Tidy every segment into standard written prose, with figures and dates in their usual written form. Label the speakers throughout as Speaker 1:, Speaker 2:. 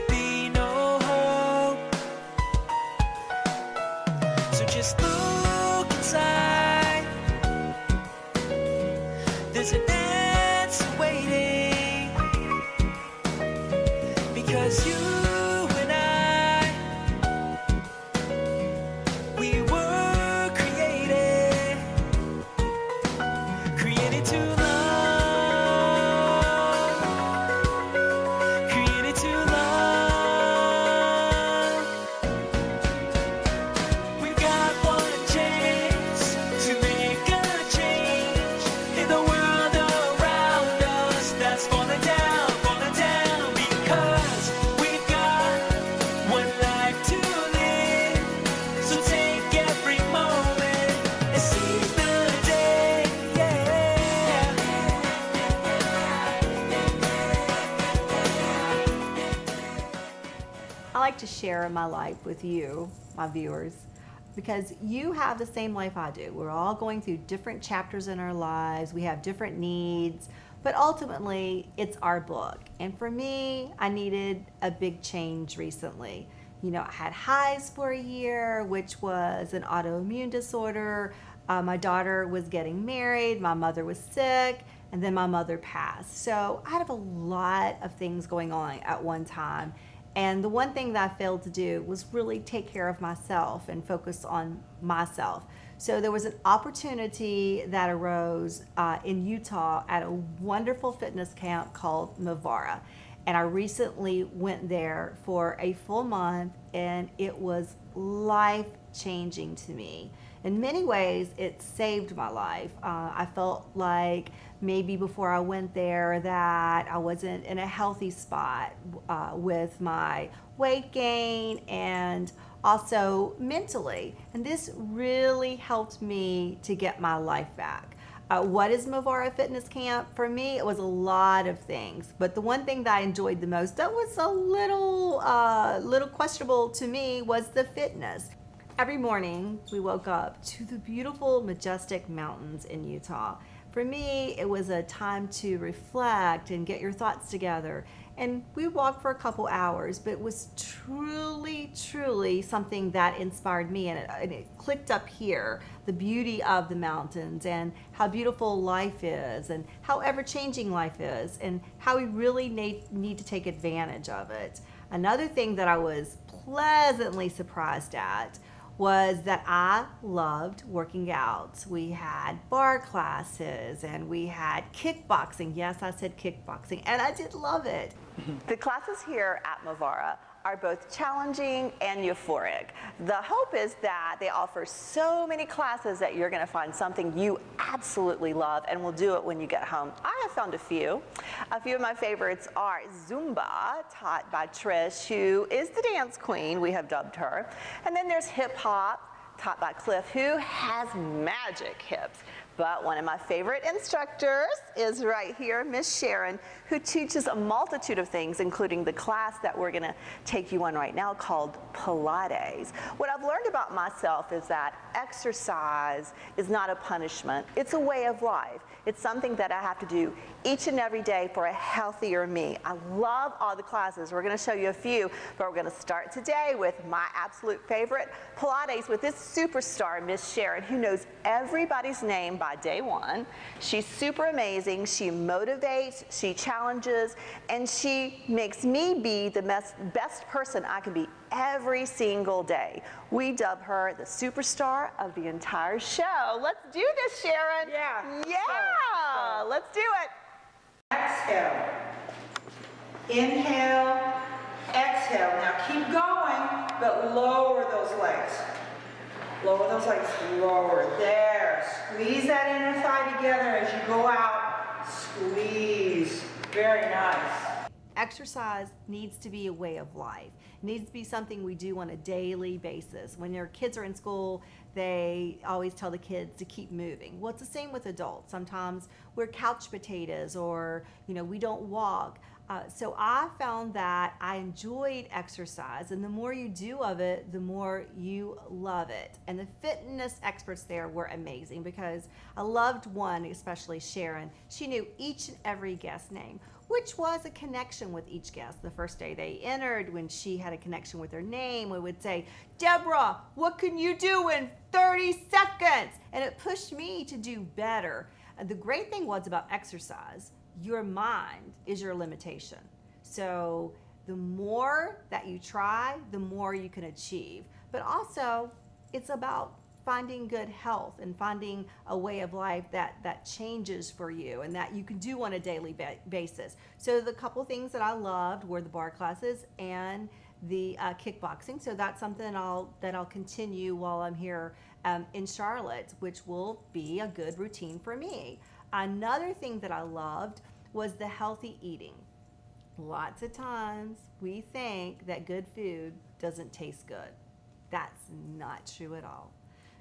Speaker 1: would be no hope. So just look inside. There's an answer waiting, because you and I, we were created to love, created to love. We've got one chance to make a change in the world around us that's falling down, because we've got one life to live. So take every moment and seize the day,
Speaker 2: I like to share my life with you, my viewers, because you have the same life I do. We're all going through different chapters in our lives. We have different needs, but ultimately it's our book. And for me, I needed a big change recently. You know, I had hives for a year, which was an autoimmune disorder. My daughter was getting married, my mother was sick, and then my mother passed. So I had a lot of things going on at one time. And the one thing that I failed to do was really take care of myself and focus on myself. So there was an opportunity that arose in Utah at a wonderful fitness camp called Movara. And I recently went there for a full month, and it was life-changing to me. In many ways, it saved my life. I felt like maybe before I went there that I wasn't in a healthy spot with my weight gain and also mentally. And this really helped me to get my life back. What is Movara Fitness Camp? For me, it was a lot of things, but the one thing that I enjoyed the most, that was a little questionable to me, was the fitness. Every morning, we woke up to the beautiful, majestic mountains in Utah. For me, it was a time to reflect and get your thoughts together. And we walked for a couple hours, but it was truly, truly something that inspired me. And it clicked up here, the beauty of the mountains and how beautiful life is and how ever-changing life is and how we really need to take advantage of it. Another thing that I was pleasantly surprised at was that I loved working out. We had bar classes and we had kickboxing. Yes, I said kickboxing, and I did love it. The classes here at Movara are both challenging and euphoric. The hope is that they offer so many classes that you're going to find something you absolutely love and will do it when you get home. I have found a few. A few of my favorites are Zumba, taught by Trish, who is the dance queen, we have dubbed her. And then there's hip hop, taught by Cliff, who has magic hips. But one of my favorite instructors is right here, Miss Sharon, who teaches a multitude of things, including the class that we're going to take you on right now called Pilates. What I've learned about myself is that exercise is not a punishment. It's a way of life. It's something that I have to do each and every day for a healthier me. I love all the classes. We're going to show you a few, but we're going to start today with my absolute favorite, Pilates, with this superstar, Miss Sharon, who knows everybody's name by day one. She's super amazing. She motivates, she challenges, and she makes me be the best person I can be every single day. We dub her the superstar of the entire show. Let's do this, Sharon. Yeah. Let's do it.
Speaker 3: Exhale. Inhale. Exhale. Now keep going, but lower those legs. Lower those legs. Lower. There. Squeeze that inner thigh together as you go out. Squeeze. Very nice.
Speaker 2: Exercise needs to be a way of life. It needs to be something we do on a daily basis. When your kids are in school, they always tell the kids to keep moving. Well, it's the same with adults. Sometimes we're couch potatoes, or we don't walk. So I found that I enjoyed exercise, and the more you do of it, the more you love it. And the fitness experts there were amazing because I loved one, especially Sharon. She knew each and every guest name, which was a connection with each guest. The first day they entered, when she had a connection with her name, we would say, "Debra, what can you do in 30 seconds?" And it pushed me to do better. And the great thing was about exercise, your mind is your limitation. So the more that you try, the more you can achieve. But also, it's about finding good health and finding a way of life that changes for you and that you can do on a daily basis. So the couple things that I loved were the bar classes and the kickboxing. So that's something that I'll continue while I'm here in Charlotte, which will be a good routine for me. Another thing that I loved was the healthy eating. Lots of times we think that good food doesn't taste good. That's not true at all.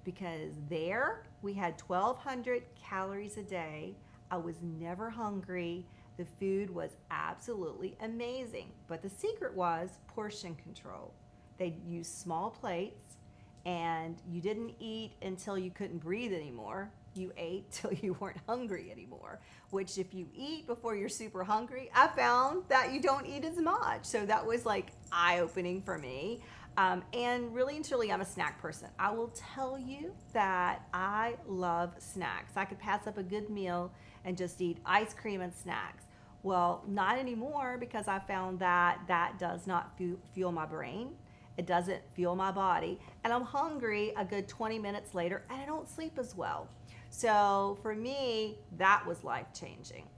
Speaker 2: Because there we had 1,200 calories a day. I was never hungry. The food was absolutely amazing. But the secret was portion control. They used small plates, and you didn't eat until you couldn't breathe anymore. You ate till you weren't hungry anymore, which if you eat before you're super hungry, I found that you don't eat as much. So that was like eye-opening for me. And really and truly, I'm a snack person. I will tell you that I love snacks. I could pass up a good meal and just eat ice cream and snacks. Well, not anymore, because I found that that does not fuel my brain. It doesn't fuel my body. And I'm hungry a good 20 minutes later, and I don't sleep as well. So for me, that was life-changing.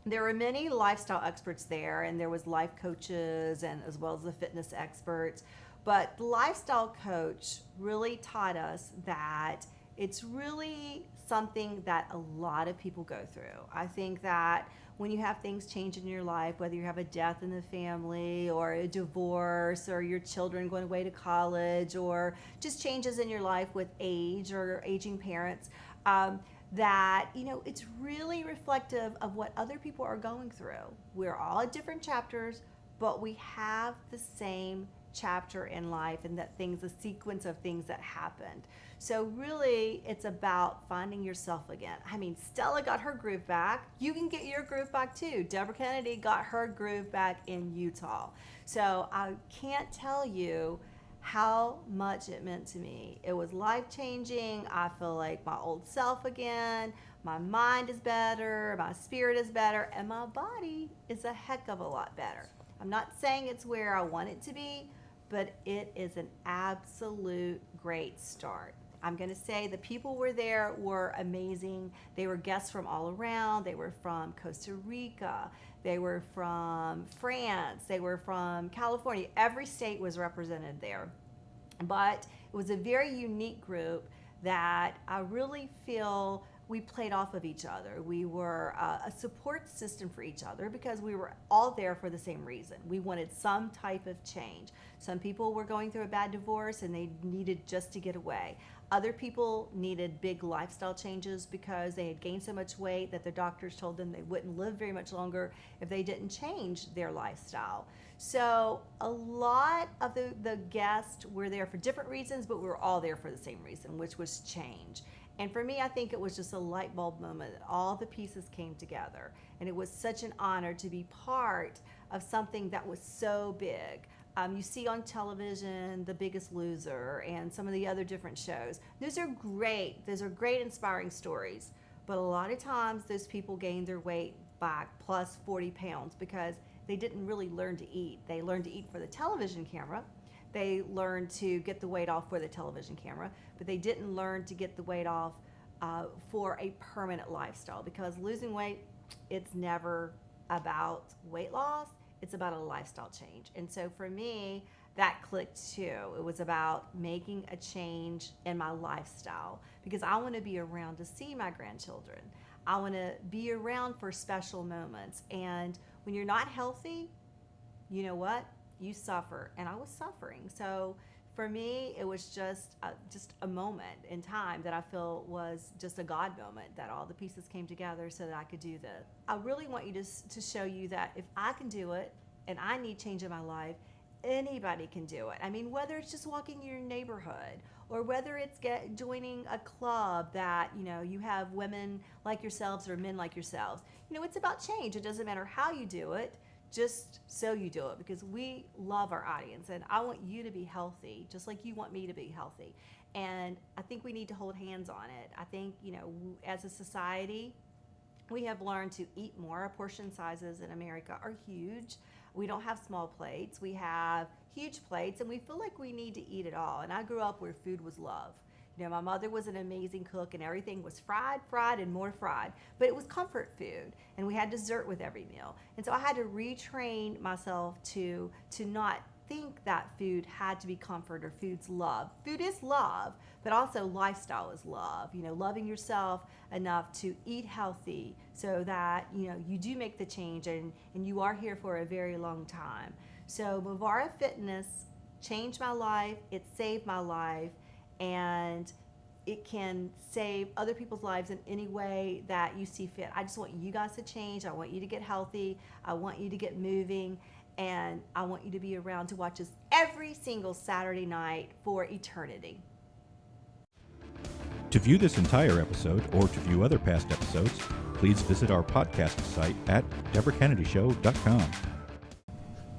Speaker 2: There were many lifestyle experts there, and there was life coaches and as well as the fitness experts. But the lifestyle coach really taught us that it's really something that a lot of people go through. I think that when you have things change in your life, whether you have a death in the family or a divorce or your children going away to college or just changes in your life with age or aging parents, that, it's really reflective of what other people are going through. We're all at different chapters, but we have the same chapter in life, and that things, a sequence of things that happened. So really, it's about finding yourself again. I mean, Stella got her groove back. You can get your groove back too. Debra Kennedy got her groove back in Utah. So I can't tell you how much it meant to me. It was life-changing. I feel like my old self again. My mind is better, my spirit is better, and my body is a heck of a lot better. I'm not saying it's where I want it to be, but it is an absolute great start. I'm going to say the people were amazing. They were guests from all around. They were from Costa Rica. They were from France. They were from California. Every state was represented there. But it was a very unique group that I really feel we played off of each other. We were a support system for each other because we were all there for the same reason. We wanted some type of change. Some people were going through a bad divorce and they needed just to get away. Other people needed big lifestyle changes because they had gained so much weight that their doctors told them they wouldn't live very much longer if they didn't change their lifestyle. So a lot of the guests were there for different reasons, but we were all there for the same reason, which was change. And for me, I think it was just a light bulb moment that all the pieces came together. And it was such an honor to be part of something that was so big. You see on television The Biggest Loser and some of the other different shows. Those are great. Those are great, inspiring stories. But a lot of times those people gain their weight back plus 40 pounds because they didn't really learn to eat. They learned to eat for the television camera. They learned to get the weight off for the television camera, but they didn't learn to get the weight off for a permanent lifestyle, because losing weight, it's never about weight loss. It's about a lifestyle change. And so for me, that clicked too. It was about making a change in my lifestyle because I want to be around to see my grandchildren. I want to be around for special moments. And when you're not healthy, you know what? You suffer. And I was suffering. So For me, it was just a moment in time that I feel was just a God moment, that all the pieces came together so that I could do this. I really want you to show you that if I can do it and I need change in my life, anybody can do it. I mean, whether it's just walking your neighborhood or whether it's joining a club that, you have women like yourselves or men like yourselves. It's about change. It doesn't matter how you do it, just so you do it, because we love our audience and I want you to be healthy just like you want me to be healthy. And I think we need to hold hands on it. I think, as a society, we have learned to eat more. Our portion sizes in America are huge. We don't have small plates. We have huge plates, and we feel like we need to eat it all. And I grew up where food was love. My mother was an amazing cook, and everything was fried, and more fried. But it was comfort food, and we had dessert with every meal. And so I had to retrain myself to not think that food had to be comfort or food's love. Food is love, but also lifestyle is love. Loving yourself enough to eat healthy so that, you do make the change and you are here for a very long time. So Movara Fitness changed my life. It saved my life. And it can save other people's lives in any way that you see fit. I just want you guys to change. I want you to get healthy. I want you to get moving. And I want you to be around to watch us every single Saturday night for eternity.
Speaker 4: To view this entire episode or to view other past episodes, please visit our podcast site at DebraKennedyShow.com.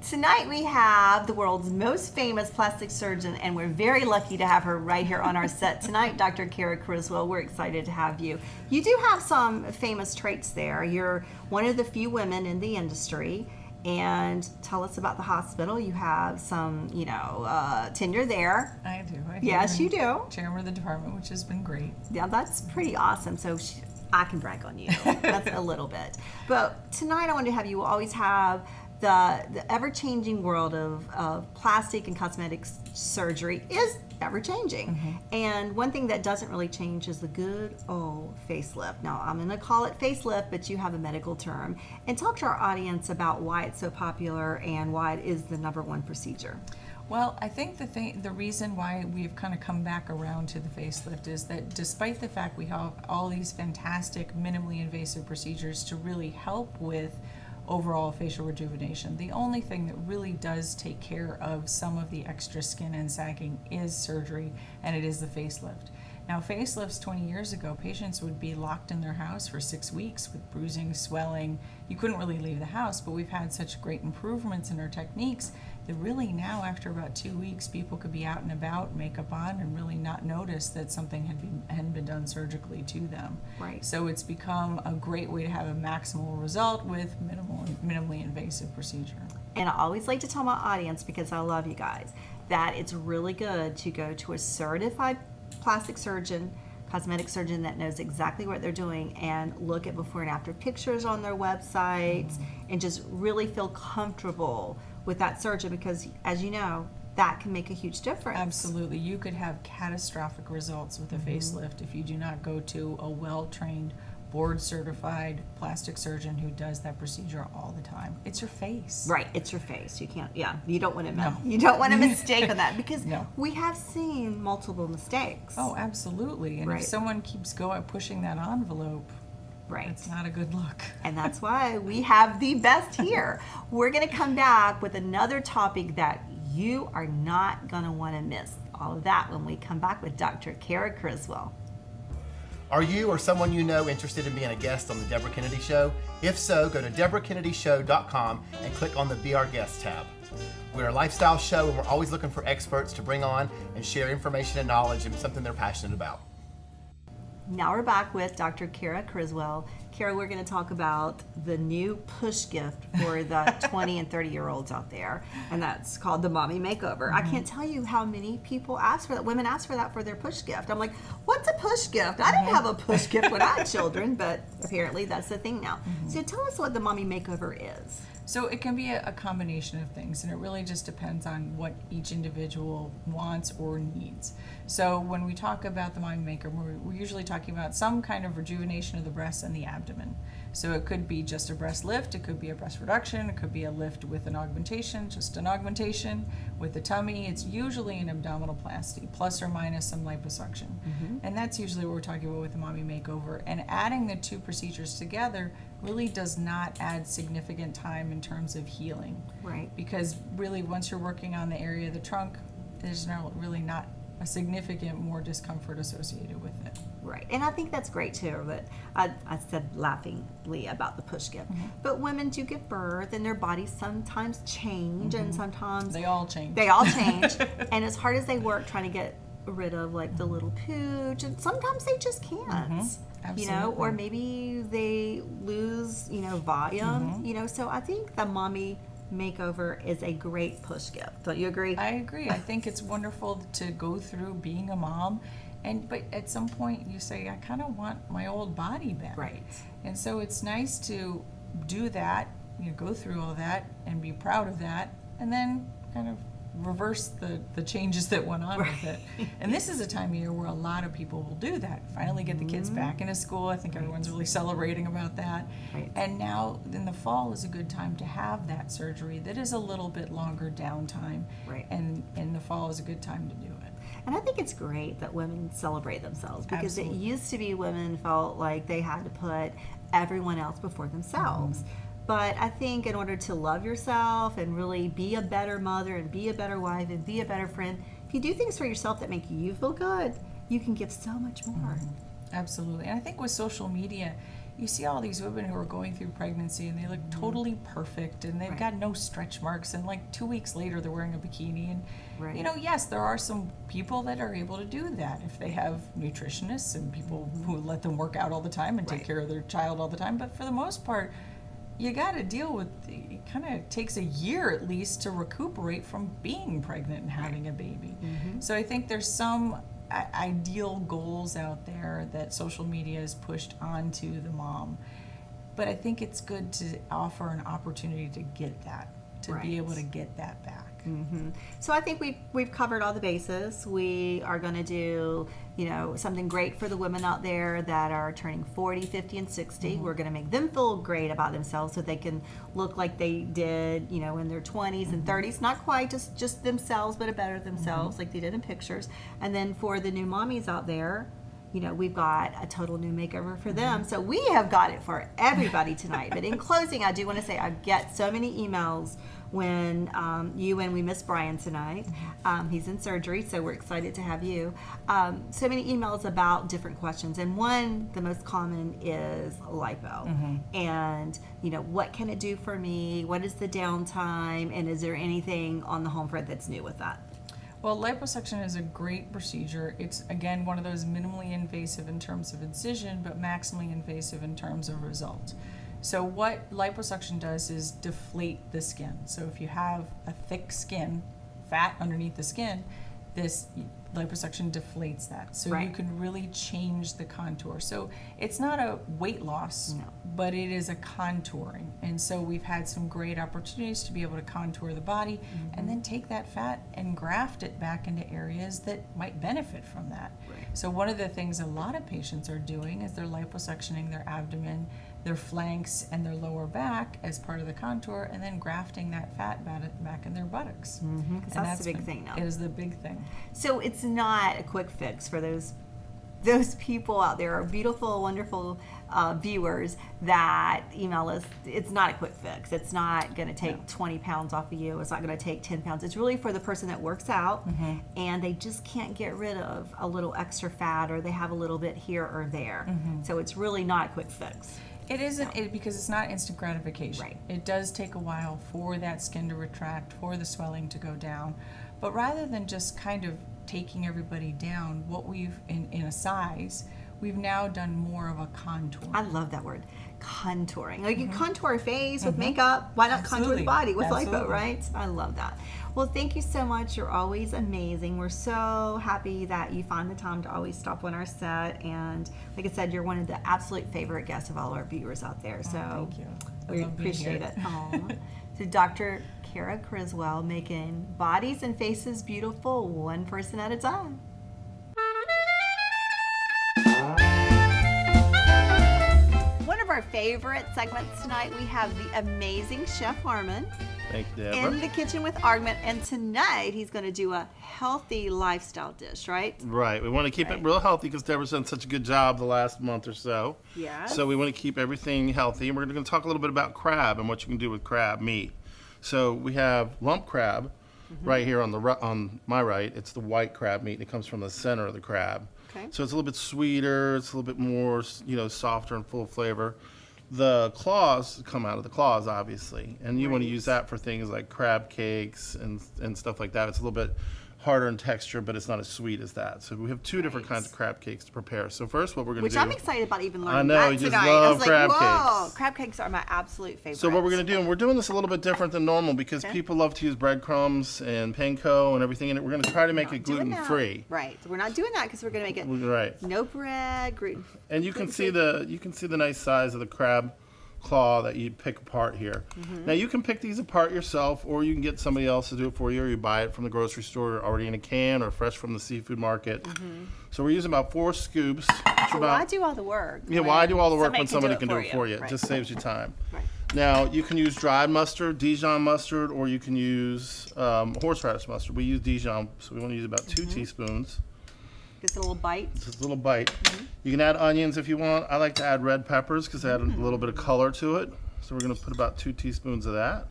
Speaker 2: Tonight we have the world's most famous plastic surgeon, and we're very lucky to have her right here on our set tonight, Dr. Kara Criswell. We're excited to have you. You do have some famous traits there. You're one of the few women in the industry. And tell us about the hospital. You have some, tenure there.
Speaker 5: I do.
Speaker 2: Yes, you do.
Speaker 5: Chairman of the department, which has been great.
Speaker 2: Yeah, that's pretty awesome. So I can brag on you. That's a little bit. But tonight I want to have you always have the ever-changing world of plastic and cosmetic surgery is ever-changing. Mm-hmm. And one thing that doesn't really change is the good old facelift. Now, I'm going to call it facelift, but you have a medical term. And talk to our audience about why it's so popular and why it is the #1 procedure.
Speaker 5: Well, I think the reason why we've kind of come back around to the facelift is that despite the fact we have all these fantastic minimally invasive procedures to really help with overall facial rejuvenation, the only thing that really does take care of some of the extra skin and sagging is surgery, and it is the facelift. Now, facelifts 20 years ago, patients would be locked in their house for 6 weeks with bruising, swelling. You couldn't really leave the house, but we've had such great improvements in our techniques that really now, after about 2 weeks, people could be out and about, makeup on, and really not notice that something hadn't been done surgically to them.
Speaker 2: Right.
Speaker 5: So it's become a great way to have a maximal result with minimally invasive procedure.
Speaker 2: And I always like to tell my audience, because I love you guys, that it's really good to go to a certified plastic surgeon, cosmetic surgeon that knows exactly what they're doing, and look at before and after pictures on their websites, and just really feel comfortable with that surgeon, because as you know, that can make a huge difference.
Speaker 5: Absolutely. You could have catastrophic results with a facelift if you do not go to a well-trained, board-certified plastic surgeon who does that procedure all the time. It's your face.
Speaker 2: Right, it's your face. You can't, you don't want to you don't want a mistake on that, because
Speaker 5: No.
Speaker 2: we have seen multiple mistakes.
Speaker 5: Oh, absolutely. And
Speaker 2: Right.
Speaker 5: if someone keeps pushing that envelope,
Speaker 2: Right.
Speaker 5: it's not a good look.
Speaker 2: And that's why we have the best here. We're going to come back with another topic that you are not going to want to miss. All of that when we come back with Dr. Kara Criswell.
Speaker 6: Are you or someone you know interested in being a guest on the Debra Kennedy Show? If so, go to DebraKennedyShow.com and click on the Be Our Guest tab. We're a lifestyle show, and we're always looking for experts to bring on and share information and knowledge and something they're passionate about.
Speaker 2: Now we're back with Dr. Kara Criswell. Kara, we're going to talk about the new push gift for the 20 and 30-year-olds out there, and that's called the Mommy Makeover. Mm-hmm. I can't tell you how many people ask for that. Women ask for that for their push gift. I'm like, what's a push gift? I didn't have a push gift when I had children, but apparently that's the thing now. Mm-hmm. So tell us what the Mommy Makeover is.
Speaker 5: So it can be a combination of things, and it really just depends on what each individual wants or needs. So when we talk about the Mommy Makeover, we're usually talking about some kind of rejuvenation of the breasts and the abdomen. So it could be just a breast lift, it could be a breast reduction, it could be a lift with an augmentation, just an augmentation. With the tummy, it's usually an abdominoplasty, plus or minus some liposuction. And that's usually what we're talking about with the mommy makeover. And adding the two procedures together really does not add significant time in terms of healing.
Speaker 2: Right.
Speaker 5: Because really, once you're working on the area of the trunk, there's really not a significant more discomfort associated with it.
Speaker 2: Right, and I think that's great too. But I said laughingly about the push give, but women do give birth, and their bodies sometimes change, and sometimes
Speaker 5: They all change.
Speaker 2: They all change, and as hard as they work trying to get rid of like the little pooch, and sometimes they just can't. You know, or
Speaker 5: Absolutely.
Speaker 2: maybe they lose, volume. So I think the mommy makeover is a great push gift. Don't you agree?
Speaker 5: I agree. I think it's wonderful to go through being a mom, but at some point you say, I kind of want my old body back.
Speaker 2: Right.
Speaker 5: And so it's nice to do that, go through all that and be proud of that, and then kind of reverse the changes that went on with it. And this is a time of year where a lot of people will do that. Finally get the kids back into school. I think everyone's really celebrating about that.
Speaker 2: Right.
Speaker 5: And now in the fall is a good time to have that surgery that is a little bit longer downtime.
Speaker 2: Right.
Speaker 5: And in the fall is a good time to do it.
Speaker 2: And I think it's great that women celebrate themselves, because
Speaker 5: Absolutely.
Speaker 2: it used to be women felt like they had to put everyone else before themselves. But I think in order to love yourself and really be a better mother and be a better wife and be a better friend, if you do things for yourself that make you feel good, you can give so much more.
Speaker 5: Absolutely. And I think with social media, you see all these women who are going through pregnancy and they look totally perfect and they've
Speaker 2: Right.
Speaker 5: got no stretch marks, and like 2 weeks later they're wearing a bikini. And
Speaker 2: Right.
Speaker 5: yes, there are some people that are able to do that if they have nutritionists and people who let them work out all the time and take
Speaker 2: Right.
Speaker 5: care of their child all the time. But for the most part, you got to deal with, it kind of takes a year at least to recuperate from being pregnant and having a baby. So I think there's some ideal goals out there that social media has pushed onto the mom. But I think it's good to offer an opportunity to get that, to
Speaker 2: Right.
Speaker 5: be able to get that back.
Speaker 2: So I think we've covered all the bases. We are going to do, something great for the women out there that are turning 40, 50, and 60. We're going to make them feel great about themselves so they can look like they did, in their 20s and 30s. Not quite just themselves, but a better themselves like they did in pictures. And then for the new mommies out there, we've got a total new makeover for them. So we have got it for everybody tonight. But in closing, I do want to say I get so many emails when we miss Brian tonight. He's in surgery, so we're excited to have you. So many emails about different questions. And one, the most common, is lipo. And, what can it do for me? What is the downtime? And is there anything on the home front that's new with that?
Speaker 5: Well, liposuction is a great procedure. It's, again, one of those minimally invasive in terms of incision, but maximally invasive in terms of result. So what liposuction does is deflate the skin. So if you have a thick skin, fat underneath the skin, this liposuction deflates that. So
Speaker 2: Right.
Speaker 5: you can really change the contour. So it's not a weight loss, but it is a contouring. And so we've had some great opportunities to be able to contour the body and then take that fat and graft it back into areas that might benefit from that.
Speaker 2: Right.
Speaker 5: So one of the things a lot of patients are doing is they're liposuctioning their abdomen, their flanks, and their lower back as part of the contour, and then grafting that fat back in their buttocks. And
Speaker 2: that's the big thing now.
Speaker 5: It is the big thing.
Speaker 2: So it's not a quick fix for those people out there, our beautiful, wonderful viewers that email us. It's not a quick fix. It's not going to take 20 pounds off of you. It's not going to take 10 pounds. It's really for the person that works out and they just can't get rid of a little extra fat, or they have a little bit here or there. So it's really not a quick fix.
Speaker 5: It isn't because it's not instant gratification.
Speaker 2: Right.
Speaker 5: It does take a while for that skin to retract, for the swelling to go down. But rather than just kind of taking everybody down, what we've, in a size, we've now done more of a contour.
Speaker 2: I love that word, contouring. Like you contour a face with makeup, why not contour the body with lipo,
Speaker 5: Absolutely.
Speaker 2: right? I love that. Well, thank you so much. You're always amazing. We're so happy that you find the time to always stop on our set. And like I said, you're one of the absolute favorite guests of all our viewers out there. So
Speaker 5: Thank you. I
Speaker 2: we
Speaker 5: love being
Speaker 2: appreciate
Speaker 5: here.
Speaker 2: it. Aw. So Dr. Kara Criswell, making bodies and faces beautiful, one person at a time. One of our favorite segments tonight. We have the amazing Chef Armin
Speaker 7: Thank you, Debra.
Speaker 2: in the kitchen with Armin, and tonight he's going to do a healthy lifestyle dish, right?
Speaker 7: Right. We want to keep it real healthy because Debra's done such a good job the last month or so.
Speaker 2: Yeah.
Speaker 7: So we want to keep everything healthy. And we're going to talk a little bit about crab and what you can do with crab meat. So we have lump crab right here on my right. It's the white crab meat. It comes from the center of the crab.
Speaker 2: Okay.
Speaker 7: So it's a little bit sweeter. It's a little bit more, softer and full of flavor. The claws come out of the claws, obviously, and you want to use that for things like crab cakes and stuff like that. It's a little bit harder in texture, but it's not as sweet as that. So we have two different kinds of crab cakes to prepare. So first, what we're going to do...
Speaker 2: Which I'm excited about even learning
Speaker 7: I know,
Speaker 2: that
Speaker 7: you just
Speaker 2: tonight.
Speaker 7: love
Speaker 2: I was like,
Speaker 7: crab
Speaker 2: whoa,
Speaker 7: cakes.
Speaker 2: crab cakes are my absolute favorite.
Speaker 7: So what we're going to do, and we're doing this a little bit different than normal because people love to use breadcrumbs and panko and everything in it. We're going to try to make it gluten-free.
Speaker 2: Right. We're not doing that because we're going to make it
Speaker 7: Right.
Speaker 2: no bread, gluten.
Speaker 7: And you can see the nice size of the crab claw that you pick apart here. Now you can pick these apart yourself, or you can get somebody else to do it for you, or you buy it from the grocery store already in a can or fresh from the seafood market. So we're using about 4 scoops.
Speaker 2: So why do all the work?
Speaker 7: Yeah, why do all the work when
Speaker 2: somebody
Speaker 7: somebody can do it for you? It
Speaker 2: Right.
Speaker 7: just saves you time.
Speaker 2: Right.
Speaker 7: Now you can use dried mustard, Dijon mustard, or you can use horseradish mustard. We use Dijon, so we want to use about 2 teaspoons.
Speaker 2: Just a little bite.
Speaker 7: Just a little bite. You can add onions if you want. I like to add red peppers because they add a little bit of color to it. So we're going to put about 2 teaspoons of that.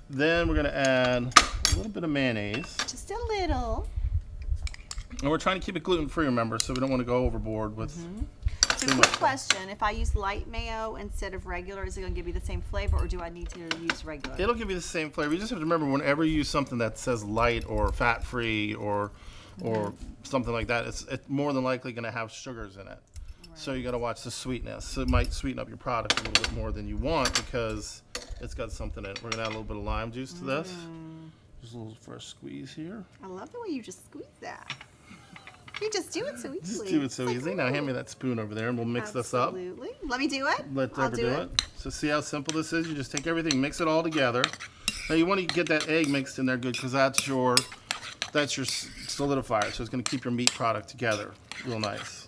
Speaker 7: Then we're going to add a little bit of mayonnaise.
Speaker 2: Just a little.
Speaker 7: And we're trying to keep it gluten-free, remember, so we don't want to go overboard with
Speaker 2: So quick question, if I use light mayo instead of regular, is it going to give you the same flavor, or do I need to use regular?
Speaker 7: It'll give you the same flavor. You just have to remember whenever you use something that says light or fat-free or something like that, it's more than likely going to have sugars in it. So you got to watch the sweetness. So it might sweeten up your product a little bit more than you want because it's got something in it. We're going to add a little bit of lime juice to this. Just a little fresh squeeze here.
Speaker 2: I love the way you just squeeze that. You just do it so easily.
Speaker 7: Just do it so easy. Now hand me that spoon over there and we'll mix this up.
Speaker 2: Absolutely. Let me do it.
Speaker 7: Let Debra do it. So see how simple this is? You just take everything, mix it all together. Now you want to get that egg mixed in there good because that's your solidifier. So it's going to keep your meat product together real nice.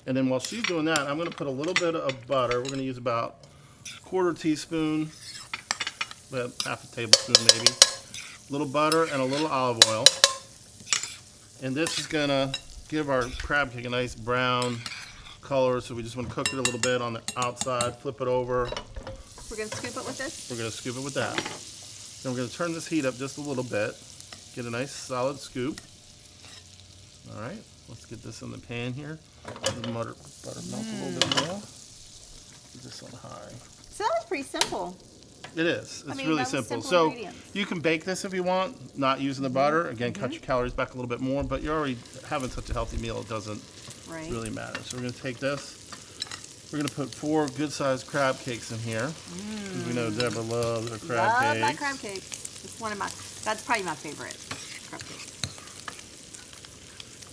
Speaker 7: And then while she's doing that, I'm going to put a little bit of butter. We're going to use about a 1/4 teaspoon, about half a tablespoon maybe. A little butter and a little olive oil. And this is going to give our crab cake a nice brown color. So we just want to cook it a little bit on the outside, flip it over.
Speaker 2: We're going to scoop it with this?
Speaker 7: We're going to scoop it with that. Then we're going to turn this heat up just a little bit. Get a nice solid scoop. All right, let's get this in the pan here. Let the butter melt a little bit more. Get this on high.
Speaker 2: So that was pretty simple.
Speaker 7: It is. It's
Speaker 2: mean,
Speaker 7: really
Speaker 2: that was
Speaker 7: simple.
Speaker 2: simple
Speaker 7: So
Speaker 2: ingredients.
Speaker 7: you can bake this if you want, not using the butter. Again, cut your calories back a little bit more, but you're already having such a healthy meal, it doesn't
Speaker 2: Right.
Speaker 7: really matter. So we're going to take this. We're going to put 4 good-sized crab cakes in here. Because we know Debra loves her crab
Speaker 2: Love
Speaker 7: cakes.
Speaker 2: my crab cake. It's one of my, that's probably my favorite crab cake.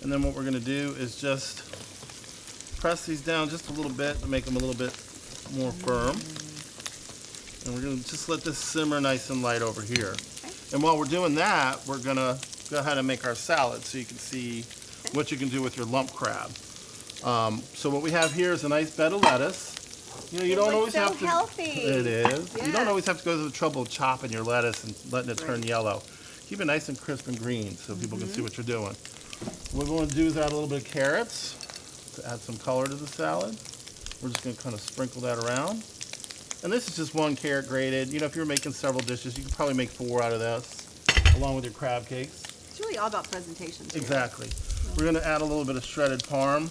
Speaker 7: And then what we're going to do is just press these down just a little bit to make them a little bit more firm. And we're going to just let this simmer nice and light over here.
Speaker 2: Okay.
Speaker 7: And while we're doing that, we're going to go ahead and make our salad so you can see what you can do with your lump crab. So what we have here is a nice bed of lettuce. You know, you don't always have to.
Speaker 2: Healthy.
Speaker 7: It is. You
Speaker 2: Yeah.
Speaker 7: don't always have to go to the trouble of chopping your lettuce and letting it turn yellow. Keep it nice and crisp and green so people can see what you're doing. What we want to do is add a little bit of carrots to add some color to the salad. We're just going to kind of sprinkle that around. And this is just 1 carrot grated. You know, if you're making several dishes, you could probably make 4 out of this, along with your crab cakes.
Speaker 2: It's really all about presentation, too.
Speaker 7: Exactly. We're going to add a little bit of shredded parm.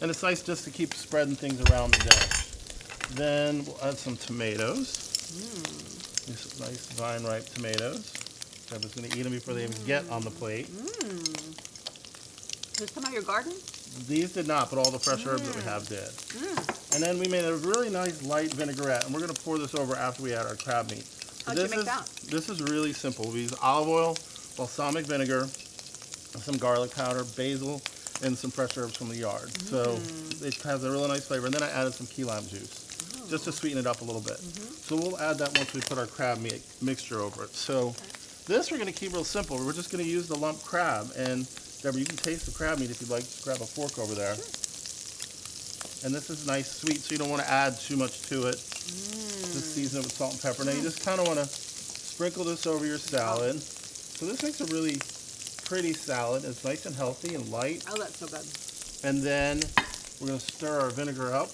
Speaker 7: And it's nice just to keep spreading things around the dish. Then we'll add some tomatoes. These nice vine-ripe tomatoes. Debra's going to eat them before they even get on the plate.
Speaker 2: Did this come out of your garden?
Speaker 7: These did not, but all the fresh herbs that we have did. And then we made a really nice light vinaigrette, and we're going to pour this over after we add our crab meat.
Speaker 2: How'd you make that?
Speaker 7: This is really simple. We use olive oil, balsamic vinegar, some garlic powder, basil, and some fresh herbs from the yard. So it has a really nice flavor. And then I added some key lime juice, just to sweeten it up a little bit. So we'll add that once we put our crab meat mixture over it. So this we're going to keep real simple. We're just going to use the lump crab. And Debra, you can taste the crab meat if you'd like. Just grab a fork over there. And this is nice sweet, so you don't want to add too much to it. Just season it with salt and pepper. Now you just kind of want to sprinkle this over your salad. So this makes a really pretty salad. It's nice and healthy and light.
Speaker 2: Oh, that's so good.
Speaker 7: And then we're going to stir our vinegar up.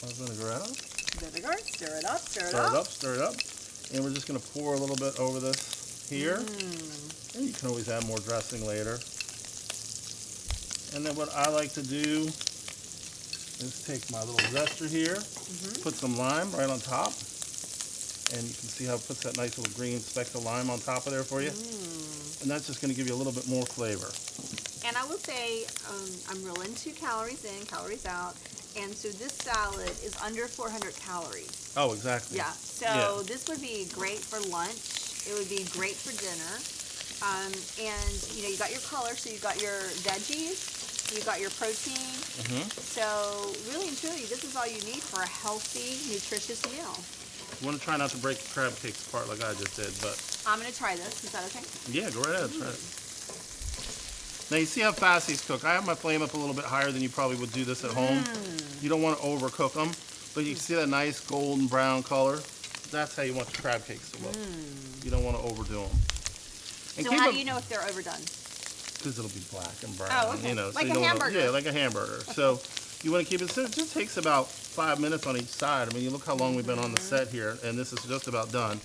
Speaker 7: Our vinaigrette up.
Speaker 2: Vinegar, stir it up,
Speaker 7: Stir it up, stir it up. And we're just going to pour a little bit over this here. And you can always add more dressing later. And then what I like to do is take my little zester here, put some lime right on top. And you can see how it puts that nice little green specks of lime on top of there for you. And that's just going to give you a little bit more flavor.
Speaker 2: And I will say, I'm real into calories in, calories out. And so this salad is under 400 calories.
Speaker 7: Oh, exactly.
Speaker 2: Yeah, so this would be great for lunch. It would be great for dinner. And you know, you got your color, so you got your veggies, you got your protein. So really and truly, this is all you need for a healthy, nutritious meal.
Speaker 7: You want to try not to break the crab cakes apart like I just did, but
Speaker 2: I'm gonna try this. Is that okay?
Speaker 7: yeah, go right ahead. Try it. Now you see how fast these cook. I have my flame up a little bit higher than you probably would do this at home. You don't want to overcook them, but you can see that nice golden brown color. That's how you want your crab cakes to look. You don't want to overdo them. And
Speaker 2: So how do you know if they're overdone?
Speaker 7: Because it'll be black and brown.
Speaker 2: Oh, okay.
Speaker 7: You know,
Speaker 2: Like
Speaker 7: so you
Speaker 2: a
Speaker 7: don't
Speaker 2: hamburger.
Speaker 7: Yeah, like a hamburger. So you want to keep it. So it just takes about 5 minutes on each side. I mean, you look how long we've been on the set here, and this is just about done.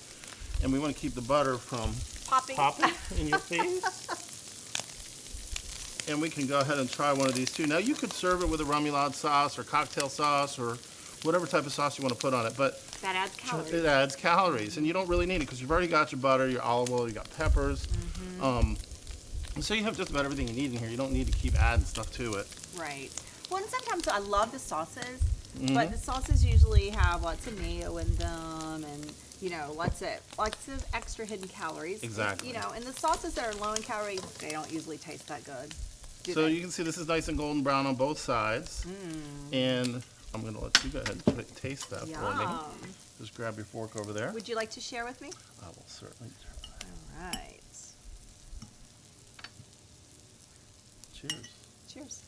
Speaker 7: And we want to keep the butter from popping in your face. And we can go ahead and try one of these too. Now you could serve it with a remoulade sauce or cocktail sauce or whatever type of sauce you want to put on it, but
Speaker 2: That adds calories.
Speaker 7: it adds calories, and you don't really need it because you've already got your butter, your olive oil, you got peppers. And so you have just about everything you need in here. You don't need to keep adding stuff to it.
Speaker 2: Right. Well, and sometimes I love the sauces, but the sauces usually have lots of mayo in them, and you know, lots of extra hidden calories.
Speaker 7: Exactly.
Speaker 2: You know, and the sauces that are low in calories, they don't usually taste that good.
Speaker 7: So you can see this is nice and golden brown on both sides. And I'm going to let you go ahead and taste that for me. Just grab your fork over there.
Speaker 2: Would you like to share with me?
Speaker 7: I will certainly try.
Speaker 2: All right.
Speaker 7: Cheers.
Speaker 2: Cheers.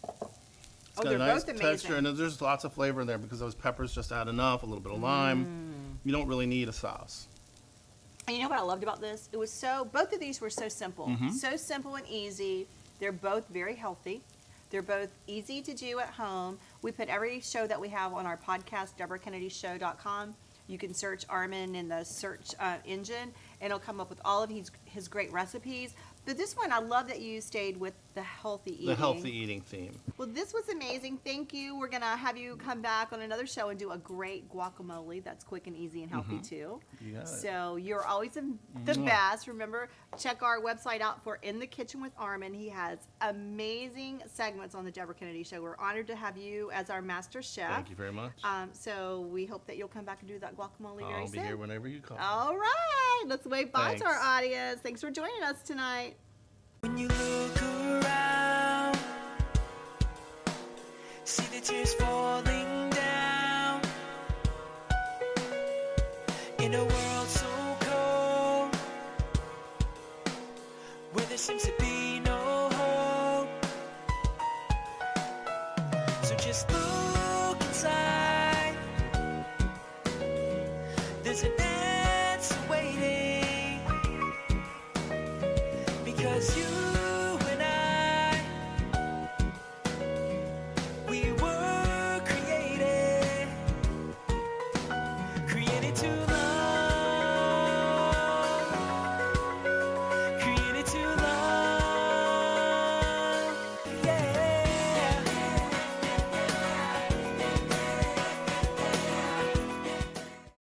Speaker 7: It's got a nice texture, and there's lots of flavor in there because those peppers just add enough, a little bit of lime. You don't really need a sauce.
Speaker 2: And you know what I loved about this? It was both of these were so simple. So simple and easy. They're both very healthy. They're both easy to do at home. We put every show that we have on our podcast, DebraKennedyShow.com. You can search Armin in the search engine, and it'll come up with all of his great recipes. But this one, I love that you stayed with the healthy eating.
Speaker 7: The healthy eating theme.
Speaker 2: Well, this was amazing. Thank you. We're going to have you come back on another show and do a great guacamole. That's quick and easy and healthy, too.
Speaker 7: You got it.
Speaker 2: So you're always the best. Remember, check our website out for In the Kitchen with Armin. He has amazing segments on the Debra Kennedy Show. We're honored to have you as our master chef.
Speaker 7: Thank you very much.
Speaker 2: So we hope that you'll come back and do that guacamole very
Speaker 7: I'll
Speaker 2: soon.
Speaker 7: be here whenever you call.
Speaker 2: All right. Let's wave bye to our
Speaker 7: Thanks.
Speaker 2: audience. Thanks for joining us tonight.
Speaker 1: When you look around, see the tears falling down. In a world so cold, where there seems to be no hope. So just look inside. There's an answer waiting, because you